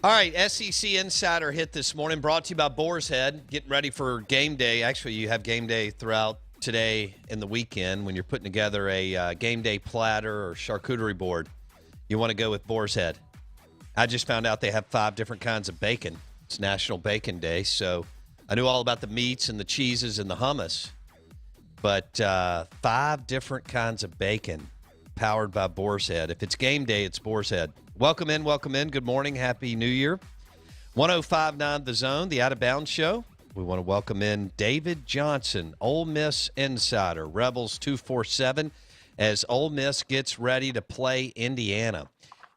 All right, SEC Insider hit this morning, brought to you by Boar's Head. Getting ready for game day. Actually, you have game day throughout today and the weekend when you're putting together a game day platter or charcuterie board. You want to go with Boar's Head. I just found out they have 5 different kinds of bacon. It's National Bacon Day, so I knew all about the meats and the cheeses and the hummus. But 5 different kinds of bacon powered by Boar's Head. If it's game day, it's Boar's Head. Welcome in, welcome in. Good morning, Happy New Year. 105.9 The Zone, the Out of Bounds Show. We want to welcome in David Johnson, Ole Miss Insider, Rebels 247, as Ole Miss gets ready to play Indiana.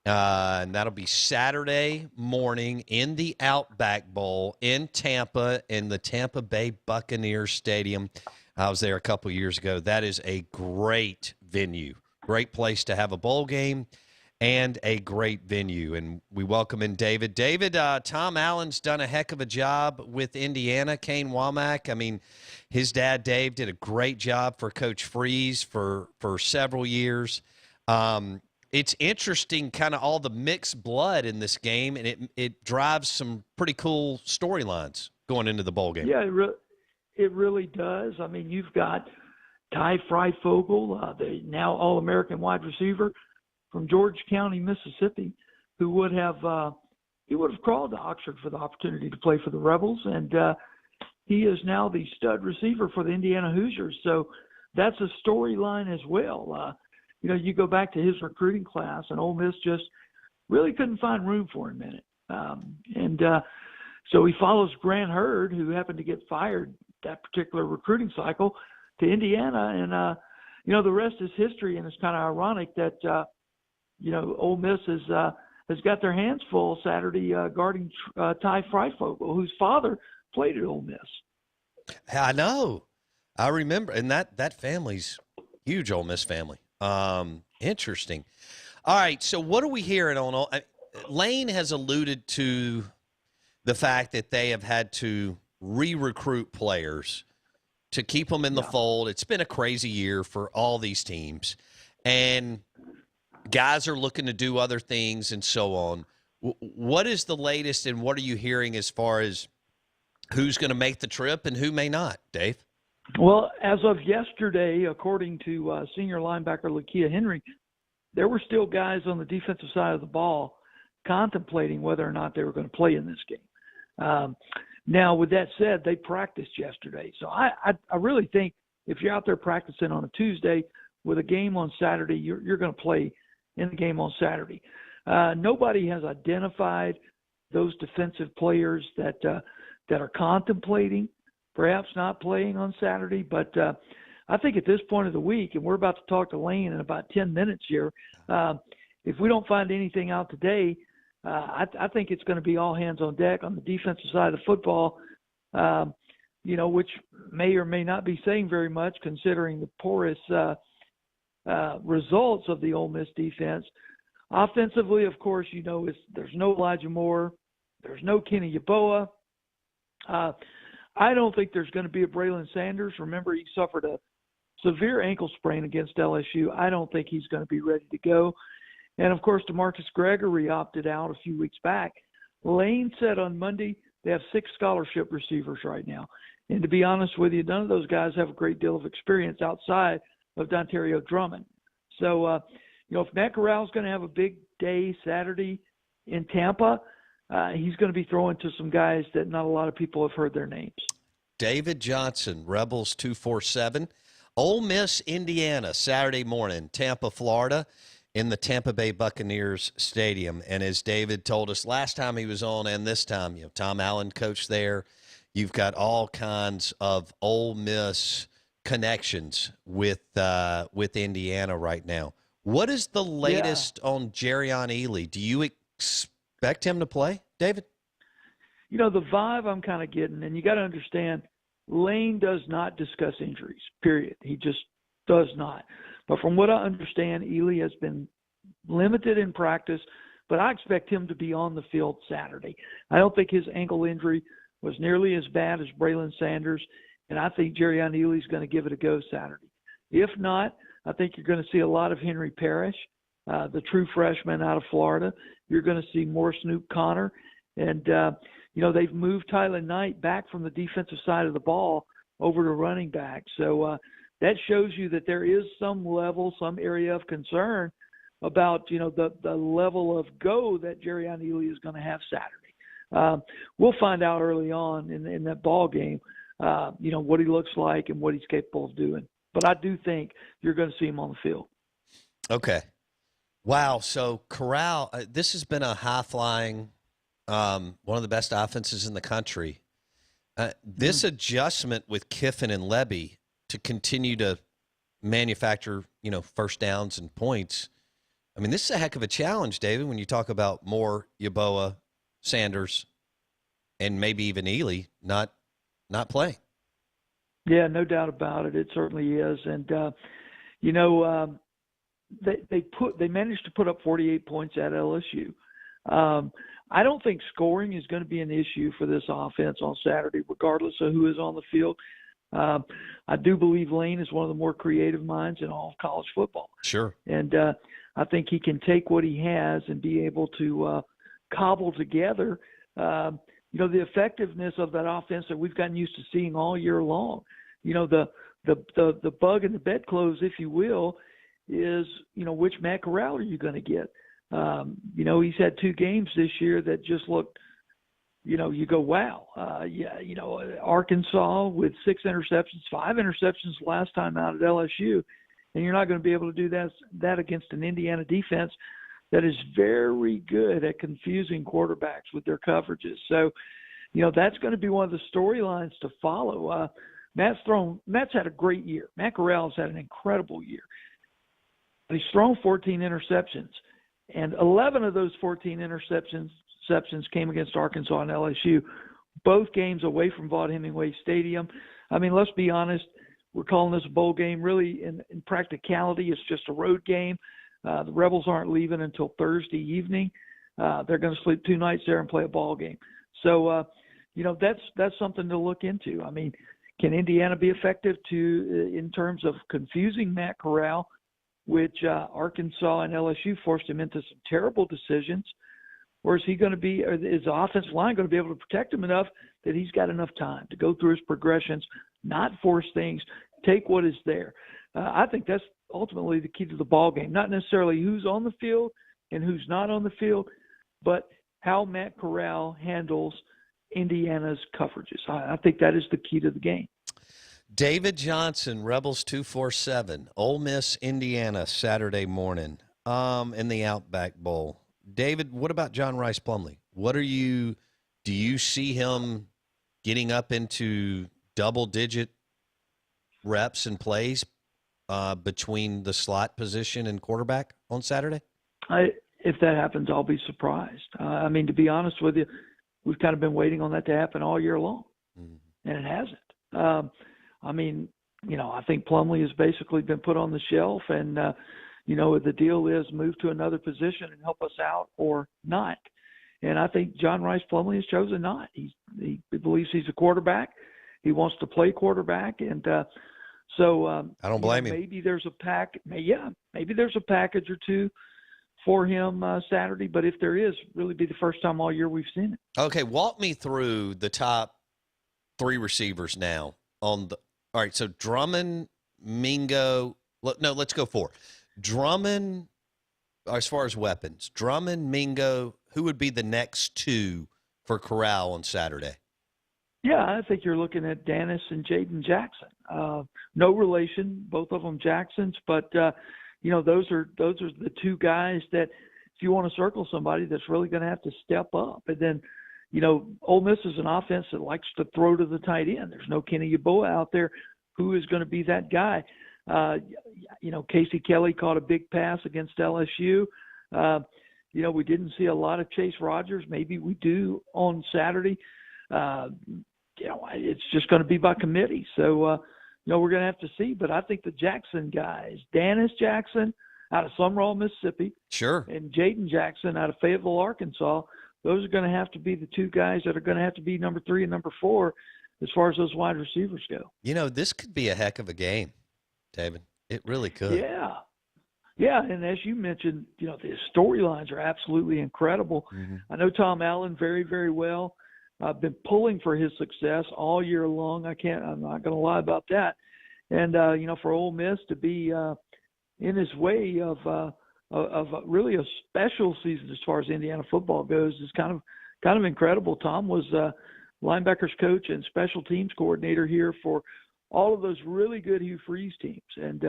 And that'll be Saturday morning in the Outback Bowl in Tampa in the Tampa Bay Buccaneers Stadium. I was there a couple years ago. That is a great venue, great place to have a bowl game. And a great venue. And we welcome in David. David, Tom Allen's done a heck of a job with Indiana. Kane Womack, I mean, his dad, Dave, did a great job for Coach Freeze for several years. It's interesting, kind of all the mixed blood in this game, and it drives some pretty cool storylines going into the bowl game. Yeah, it really does. I mean, you've got Ty Freifogel, the now All-American wide receiver from George County, Mississippi, who would have crawled to Oxford for the opportunity to play for the Rebels, and he is now the stud receiver for the Indiana Hoosiers. So that's a storyline as well. You go back to his recruiting class, and Ole Miss just really couldn't find room for him in it. So he follows Grant Hurd, who happened to get fired that particular recruiting cycle, to Indiana, and the rest is history. And it's kind of ironic that Ole Miss has got their hands full Saturday guarding Ty Freifogel, whose father played at Ole Miss. I know. I remember. And that family's huge, Ole Miss family. Interesting. All right, so what are we hearing on Lane has alluded to the fact that they have had to re-recruit players to keep them in the fold. It's been a crazy year for all these teams. And guys are looking to do other things and so on. What is the latest, and what are you hearing as far as who's going to make the trip and who may not, Dave? Well, as of yesterday, according to senior linebacker Lakia Henry, there were still guys on the defensive side of the ball contemplating whether or not they were going to play in this game. Now, with that said, they practiced yesterday. So I really think if you're out there practicing on a Tuesday with a game on Saturday, you're going to play in the game on Saturday. Nobody has identified those defensive players that are contemplating perhaps not playing on Saturday. But I think at this point of the week, and we're about to talk to Lane in about 10 minutes here, if we don't find anything out today, I think it's going to be all hands on deck on the defensive side of the football, which may or may not be saying very much considering the porous results of the Ole Miss defense. Offensively, of course, there's no Elijah Moore. There's no Kenny Yeboah. I don't think there's going to be a Braylon Sanders. Remember, he suffered a severe ankle sprain against LSU. I don't think he's going to be ready to go. And, of course, DeMarcus Gregory opted out a few weeks back. Lane said on Monday they have 6 scholarship receivers right now. And to be honest with you, none of those guys have a great deal of experience outside of Dontario Drummond. So, if Matt Corral is going to have a big day Saturday in Tampa, he's going to be throwing to some guys that not a lot of people have heard their names. David Johnson, Rebels 247. Ole Miss, Indiana, Saturday morning, Tampa, Florida, in the Tampa Bay Buccaneers Stadium. And as David told us last time he was on and this time, Tom Allen coached there. You've got all kinds of Ole Miss connections with Indiana right now. What is the latest on Jerrion Ealy? Do you expect him to play, David? The vibe I'm kind of getting, and you got to understand, Lane does not discuss injuries, period. He just does not. But from what I understand, Ealy has been limited in practice, but I expect him to be on the field Saturday. I don't think his ankle injury was nearly as bad as Braylon Sanders, and I think Jerrion Ealy is going to give it a go Saturday. If not, I think you're going to see a lot of Henry Parish, the true freshman out of Florida. You're going to see more Snoop Connor, And, they've moved Tyler Knight back from the defensive side of the ball over to running back. So that shows you that there is some area of concern about, the level of go that Jerrion Ealy is going to have Saturday. We'll find out early on in that ball game, what he looks like and what he's capable of doing. But I do think you're going to see him on the field. Okay. Wow. So Corral, this has been a high-flying, one of the best offenses in the country. This adjustment with Kiffin and Levy to continue to manufacture, first downs and points. I mean, this is a heck of a challenge, David, when you talk about Moore, Yeboah, Sanders, and maybe even Ealy not playing. Yeah, no doubt about it. It certainly is. And, they managed to put up 48 points at LSU. I don't think scoring is going to be an issue for this offense on Saturday, regardless of who is on the field. I do believe Lane is one of the more creative minds in all of college football. Sure. And I think he can take what he has and be able to cobble together, the effectiveness of that offense that we've gotten used to seeing all year long. The bug in the bedclothes, if you will, is, which Matt Corral are you going to get? He's had 2 games this year that just looked, you go, wow. Arkansas with 6 interceptions, 5 interceptions last time out at LSU, and you're not going to be able to do that against an Indiana defense that is very good at confusing quarterbacks with their coverages. So, that's going to be one of the storylines to follow. Matt's had a great year. Matt Corral's had an incredible year. He's thrown 14 interceptions, and 11 of those 14 interceptions came against Arkansas and LSU, both games away from Vaught-Hemingway Stadium. I mean, let's be honest, we're calling this a bowl game. Really, in practicality, it's just a road game. The Rebels aren't leaving until Thursday evening. They're going to sleep 2 nights there and play a ball game. So, that's something to look into. I mean, can Indiana be effective in terms of confusing Matt Corral, which Arkansas and LSU forced him into some terrible decisions? Or is the offensive line going to be able to protect him enough that he's got enough time to go through his progressions, not force things, take what is there? I think that's ultimately the key to the ball game. Not necessarily who's on the field and who's not on the field, but how Matt Corral handles Indiana's coverages. I think that is the key to the game. David Johnson, Rebels 247, Ole Miss, Indiana, Saturday morning, in the Outback Bowl. David, what about John Rice Plumley? Do you see him getting up into double-digit reps and plays between the slot position and quarterback on Saturday? If that happens, I'll be surprised. To be honest with you, we've kind of been waiting on that to happen all year long, and it hasn't. I think Plumley has basically been put on the shelf, and the deal is move to another position and help us out or not. And I think John Rice Plumley has chosen not. He believes he's a quarterback. He wants to play quarterback, and so I don't blame him. Maybe there's maybe there's a package or two for him Saturday. But if there is, really be the first time all year we've seen it. Okay, walk me through the top 3 receivers now on the. All right, so Drummond, Mingo. No, let's go 4. Drummond, as far as weapons, Drummond, Mingo, who would be the next 2 for Corral on Saturday? Yeah, I think you're looking at Dennis and Jaden Jackson. No relation, both of them Jacksons, but those are the 2 guys that if you want to circle somebody that's really going to have to step up. And then, Ole Miss is an offense that likes to throw to the tight end. There's no Kenny Yeboah out there who is going to be that guy. Casey Kelly caught a big pass against LSU. We didn't see a lot of Chase Rogers. Maybe we do on Saturday. It's just going to be by committee. So, we're going to have to see. But I think the Jackson guys, Dennis Jackson out of Summerall, Mississippi. Sure. And Jaden Jackson out of Fayetteville, Arkansas. Those are going to have to be the 2 guys that are going to have to be number 3 and number 4 as far as those wide receivers go. This could be a heck of a game, David. It really could. Yeah. Yeah, and as you mentioned, the storylines are absolutely incredible. Mm-hmm. I know Tom Allen very, very well. I've been pulling for his success all year long. I'm not going to lie about that. And for Ole Miss to be in his way of really a special season as far as Indiana football goes is kind of incredible. Tom was linebackers coach and special teams coordinator here for all of those really good Hugh Freeze teams. And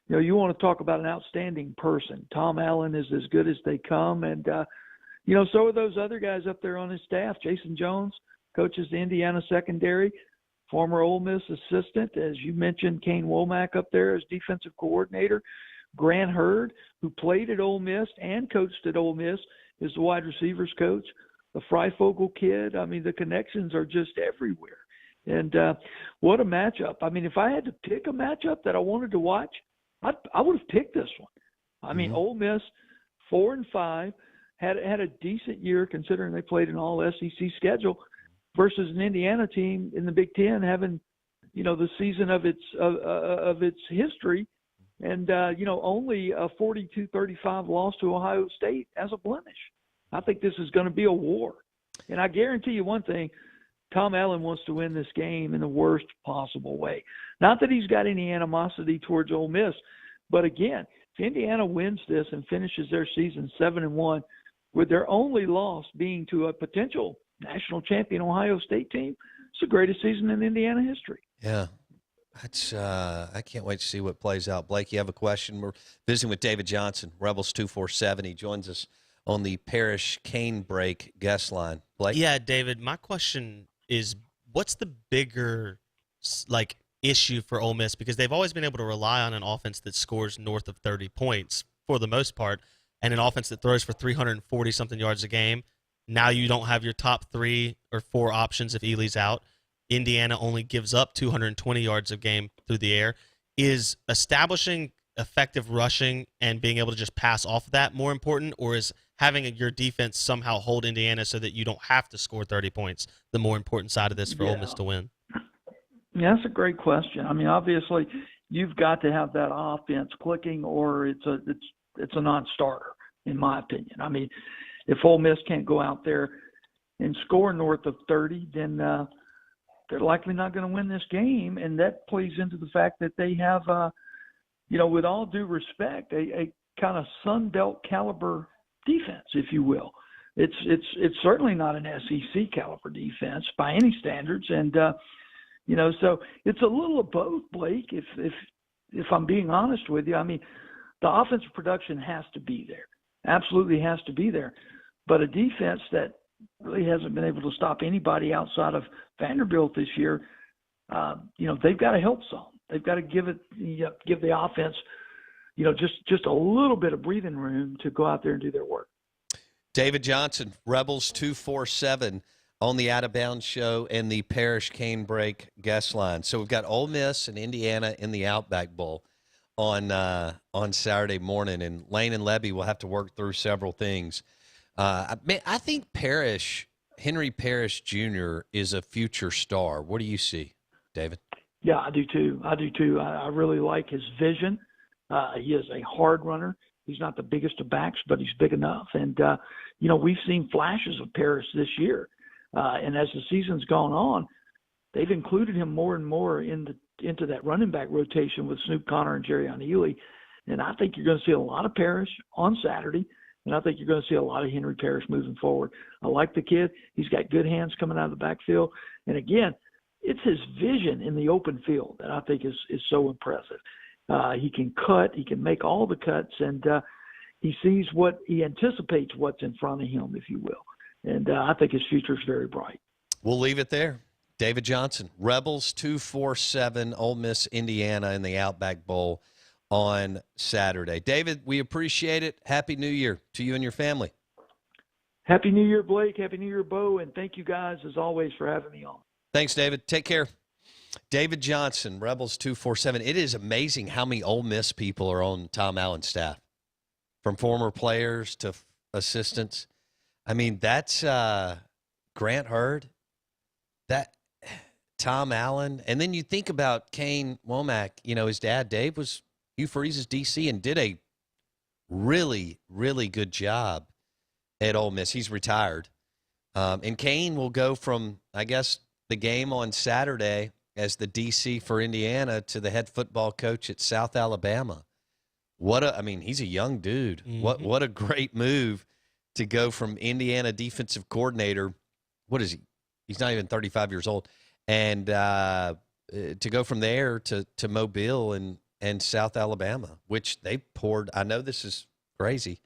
you want to talk about an outstanding person. Tom Allen is as good as they come, and so are those other guys up there on his staff. Jason Jones coaches the Indiana secondary, former Ole Miss assistant, as you mentioned. Kane Womack up there as defensive coordinator. Grant Hurd, who played at Ole Miss and coached at Ole Miss, is the wide receivers coach. The Freifogel kid. I mean, the connections are just everywhere. And what a matchup. I mean, if I had to pick a matchup that I wanted to watch, I would have picked this one. I mean, Ole Miss, 4-5, had a decent year considering they played an all-SEC schedule versus an Indiana team in the Big Ten having, the season of its history and, only a 42-35 loss to Ohio State as a blemish. I think this is going to be a war. And I guarantee you one thing, Tom Allen wants to win this game in the worst possible way. Not that he's got any animosity towards Ole Miss, but again, if Indiana wins this and finishes their season 7-1, with their only loss being to a potential national champion Ohio State team, it's the greatest season in Indiana history. Yeah. That's I can't wait to see what plays out. Blake, you have a question? We're visiting with David Johnson, Rebels 247. He joins us on the Parish Cane Break guest line. Blake? Yeah, David, my question is, what's the bigger issue for Ole Miss? Because they've always been able to rely on an offense that scores north of 30 points for the most part, and an offense that throws for 340-something yards a game. Now you don't have your top 3 or 4 options if Ealy's out. Indiana only gives up 220 yards a game through the air. Is establishing effective rushing and being able to just pass off of that more important, or is having your defense somehow hold Indiana so that you don't have to score 30 points the more important side of this for Ole Miss to win? Yeah, that's a great question. I mean, obviously, you've got to have that offense clicking, or it's a non-starter, in my opinion. I mean, if Ole Miss can't go out there and score north of 30, then they're likely not going to win this game, and that plays into the fact that they have, with all due respect, a kind of Sun Belt caliber defense, if you will. It's certainly not an SEC caliber defense by any standards, and so it's a little of both, Blake. If I'm being honest with you, I mean, the offensive production has to be there, absolutely has to be there, but a defense that really hasn't been able to stop anybody outside of Vanderbilt this year. They've got to help some. They've got to give the offense, just a little bit of breathing room to go out there and do their work. David Johnson, Rebels 247 on the Out of Bounds show and the Parish Cane Break guest line. So we've got Ole Miss and Indiana in the Outback Bowl on Saturday morning, and Lane and Levy will have to work through several things. I think Henry Parish Jr. is a future star. What do you see, David? Yeah, I do too. I really like his vision. He is a hard runner. He's not the biggest of backs, but he's big enough. And, we've seen flashes of Parish this year. And as the season's gone on, they've included him more and more into that running back rotation with Snoop Connor and Jerry Ealy. And I think you're going to see a lot of Parish on Saturday. And I think you're going to see a lot of Henry Parish moving forward. I like the kid. He's got good hands coming out of the backfield. And again, it's his vision in the open field that I think is so impressive. He can cut. He can make all the cuts. And he anticipates what's in front of him, if you will. And I think his future is very bright. We'll leave it there. David Johnson, Rebels 247, Ole Miss, Indiana in the Outback Bowl on Saturday. David, we appreciate it. Happy New Year to you and your family. Happy New Year, Blake. Happy New Year, Bo. And thank you guys, as always, for having me on. Thanks, David. Take care. David Johnson, Rebels 247. It is amazing how many Ole Miss people are on Tom Allen's staff, from former players to assistants. I mean, that's Grant Hurd, that Tom Allen. And then you think about Kane Womack. His dad, Dave, was Hugh Freeze's DC and did a really, really good job at Ole Miss. He's retired. And Kane will go from, I guess, the game on Saturday as the DC for Indiana to the head football coach at South Alabama. He's a young dude. Mm-hmm. What a great move to go from Indiana defensive coordinator. What is he? He's not even 35 years old. And to go from there to Mobile and South Alabama, which they poured. I know this is crazy.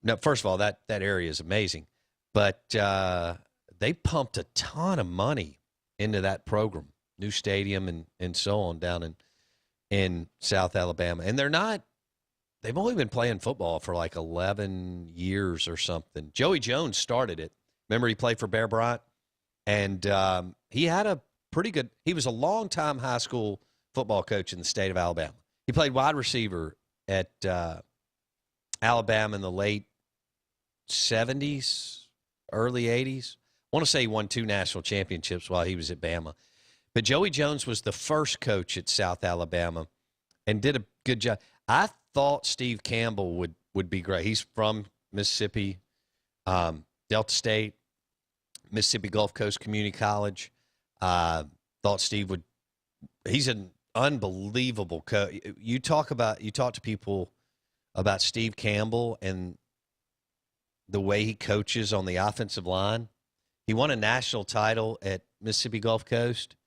No, first of all, that area is amazing. But they pumped a ton of money into that program, new stadium and so on down in South Alabama. And they've only been playing football for like 11 years or something. Joey Jones started it. Remember he played for Bear Bryant? And he had a pretty good – he was a long-time high school football coach in the state of Alabama. He played wide receiver at Alabama in the late 70s, early 80s. I want to say he won 2 national championships while he was at Bama. But Joey Jones was the first coach at South Alabama and did a good job. I thought Steve Campbell would be great. He's from Mississippi, Delta State, Mississippi Gulf Coast Community College. Thought Steve would – he's an unbelievable coach. You talk to people about Steve Campbell and the way he coaches on the offensive line. He won a national title at Mississippi Gulf Coast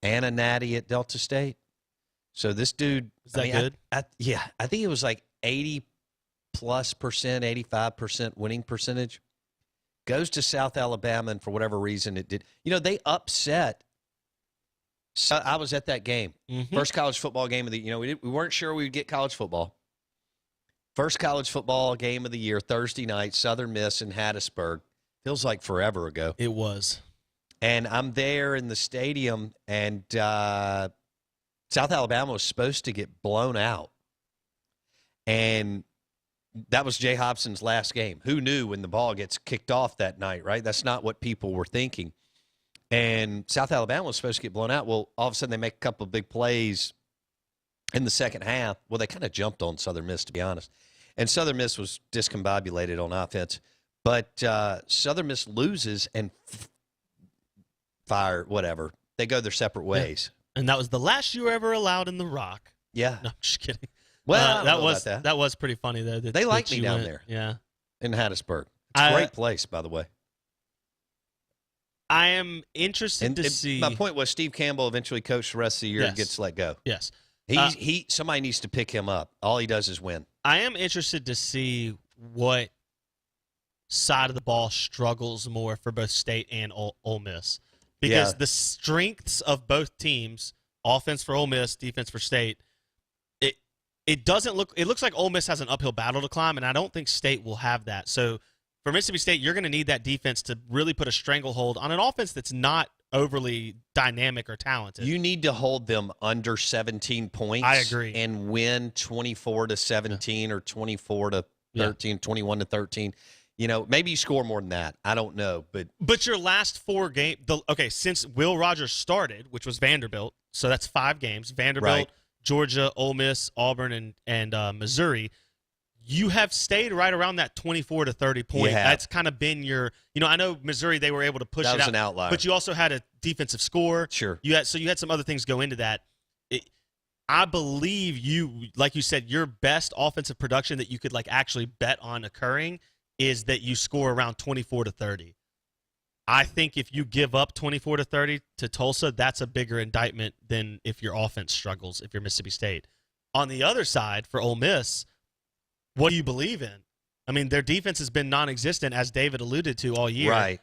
and a natty at Delta State. So this dude – Is that good? I think it was like 80+%, 85% winning percentage. Goes to South Alabama, and for whatever reason it did. They upset. So I was at that game. Mm-hmm. First college football game of the we weren't sure we would get college football. First college football game of the year, Thursday night, Southern Miss in Hattiesburg. Feels like forever ago. It was. And I'm there in the stadium, and South Alabama was supposed to get blown out. And that was Jay Hobson's last game. Who knew when the ball gets kicked off that night, right? That's not what people were thinking. And South Alabama was supposed to get blown out. Well, all of a sudden they make a couple of big plays in the second half. Well, they kind of jumped on Southern Miss, to be honest. And Southern Miss was discombobulated on offense. But Southern Miss loses and fire, whatever. They go their separate ways. Yeah. And that was the last you were ever allowed in the Rock. Yeah. No, I'm just kidding. Well, that was pretty funny though. They like me down there. Yeah, in Hattiesburg. It's a great place, by the way. I am interested to see. My point was, Steve Campbell eventually coached the rest of the year and gets let go. Yes, somebody needs to pick him up. All he does is win. I am interested to see what side of the ball struggles more for both State and Ole Miss, because the strengths of both teams, offense for Ole Miss, defense for State. It looks like Ole Miss has an uphill battle to climb, and I don't think State will have that. So for Mississippi State, you're going to need that defense to really put a stranglehold on an offense that's not overly dynamic or talented. You need to hold them under 17 points. I agree. And win 24-17 or 24-13, 21-13. Maybe you score more than that. I don't know, but your last 4 games. Since Will Rogers started, which was Vanderbilt, so that's 5 games. Vanderbilt. Right. Georgia, Ole Miss, Auburn, and Missouri, you have stayed right around that 24 to 30 point. That's kind of been your, I know Missouri, they were able to push it out. That was an outlier. But you also had a defensive score. Sure. You had some other things go into that. I believe you, like you said, your best offensive production that you could actually bet on occurring is that you score around 24 to 30. I think if you give up 24 to 30 to Tulsa, that's a bigger indictment than if your offense struggles, if you're Mississippi State. On the other side, for Ole Miss, what do you believe in? I mean, their defense has been non-existent, as David alluded to, all year. Right.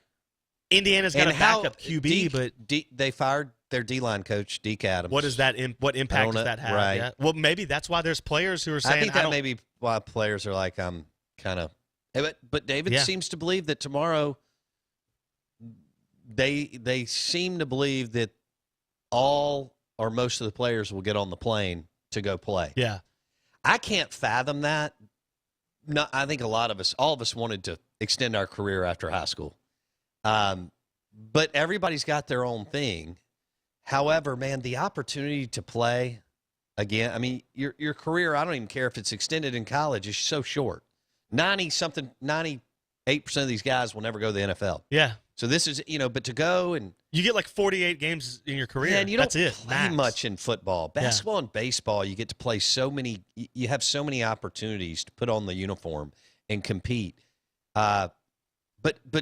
Indiana's got a backup QB, but they fired their D-line coach, Deke Adams. What impact does that have? Right. Yeah? Well, maybe that's why there's players who are saying, I think that may be why players are like, I'm kind of. But David seems to believe that tomorrow. They seem to believe that all or most of the players will get on the plane to go play. Yeah. I can't fathom that. No, I think all of us wanted to extend our career after high school. But everybody's got their own thing. However, man, the opportunity to play again. I mean, your career, I don't even care if it's extended in college, is so short. 98% of these guys will never go to the NFL. Yeah. So this is, but to go and you get like 48 games in your career. Yeah, and you That's don't it. play Max. much in football. Basketball and baseball, you get to play so many. You have so many opportunities to put on the uniform and compete. But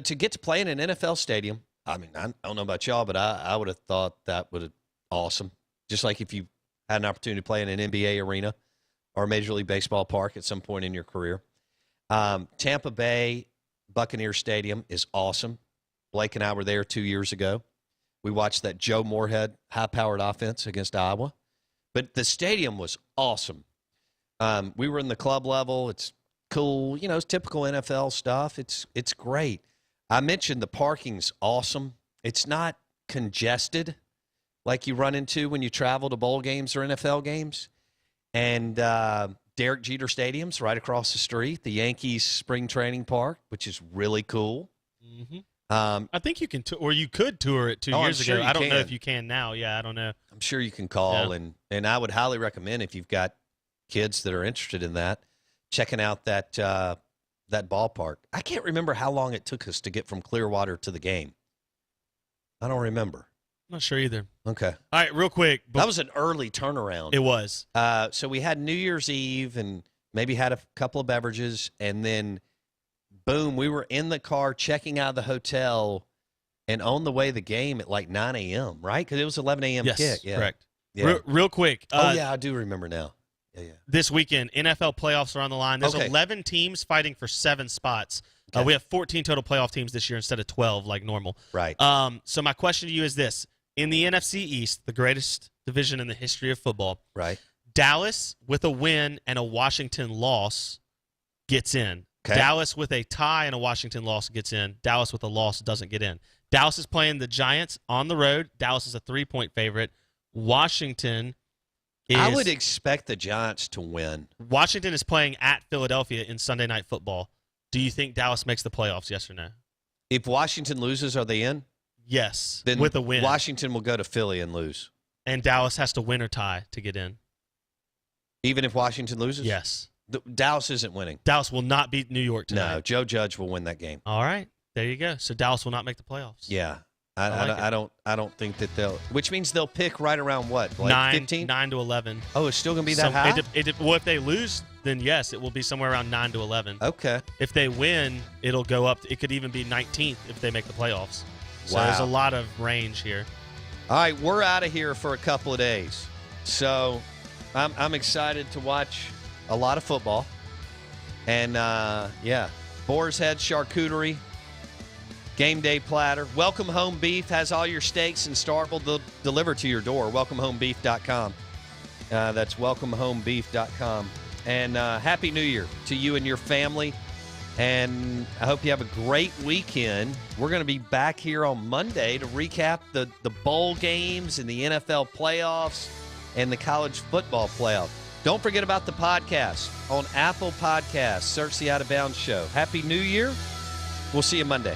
to get to play in an NFL stadium, I mean, I don't know about y'all, but I would have thought that would have awesome. Just like if you had an opportunity to play in an NBA arena or a Major League Baseball park at some point in your career. Tampa Bay Buccaneer Stadium is awesome. Blake and I were there 2 years ago. We watched that Joe Moorhead high-powered offense against Iowa. But the stadium was awesome. We were in the club level. It's cool. It's typical NFL stuff. It's great. I mentioned the parking's awesome. It's not congested like you run into when you travel to bowl games or NFL games. And Derek Jeter Stadium's right across the street, the Yankees spring training park, which is really cool. Mm-hmm. I think you can, or you could tour it 2 years sure ago. you I don't know can. if you can now. Yeah, I don't know. I'm sure you can call, and I would highly recommend if you've got kids that are interested in that, checking out that ballpark. I can't remember how long it took us to get from Clearwater to the game. I don't remember. I'm not sure either. Okay. All right, real quick. That was an early turnaround. It was. So we had New Year's Eve and maybe had a couple of beverages, and then boom, we were in the car checking out of the hotel and on the way to the game at like 9 a.m., right? Because it was 11 a.m. Yes, kick. Yeah. correct. Yeah. Real quick. Yeah, I do remember now. Yeah. This weekend, NFL playoffs are on the line. There's Okay. 11 teams fighting for 7 spots. Okay. We have 14 total playoff teams this year instead of 12 like normal. Right. So my question to you is this. In the NFC East, the greatest division in the history of football, Right. Dallas with a win and a Washington loss gets in. Okay. Dallas with a tie and a Washington loss gets in. Dallas with a loss doesn't get in. Dallas is playing the Giants on the road. Dallas is a 3-point favorite. Washington I would expect the Giants to win. Washington is playing at Philadelphia in Sunday Night Football. Do you think Dallas makes the playoffs, yes or no? If Washington loses, are they in? Yes, Then with a win. Washington will go to Philly and lose. And Dallas has to win or tie to get in. Even if Washington loses? Yes. Dallas isn't winning. Dallas will not beat New York tonight. No, Joe Judge will win that game. All right. There you go. So Dallas will not make the playoffs. Yeah. I I don't think that they'll, which means they'll pick right around what? Like 15? 9 to 11. Oh, it's still going to be that high? Well, if they lose, then yes, it will be somewhere around 9 to 11. Okay. If they win, it'll go up. It could even be 19th if they make the playoffs. So Wow. there's a lot of range here. All right, we're out of here for a couple of days. So I'm excited to watch a lot of football. And, Boar's Head Charcuterie, game day platter. Welcome Home Beef has all your steaks and Starkville delivered to your door. WelcomeHomeBeef.com. That's WelcomeHomeBeef.com. And Happy New Year to you and your family. And I hope you have a great weekend. We're going to be back here on Monday to recap the bowl games and the NFL playoffs and the college football playoff. Don't forget about the podcast on Apple Podcasts. Search the Out of Bounds Show. Happy New Year. We'll see you Monday.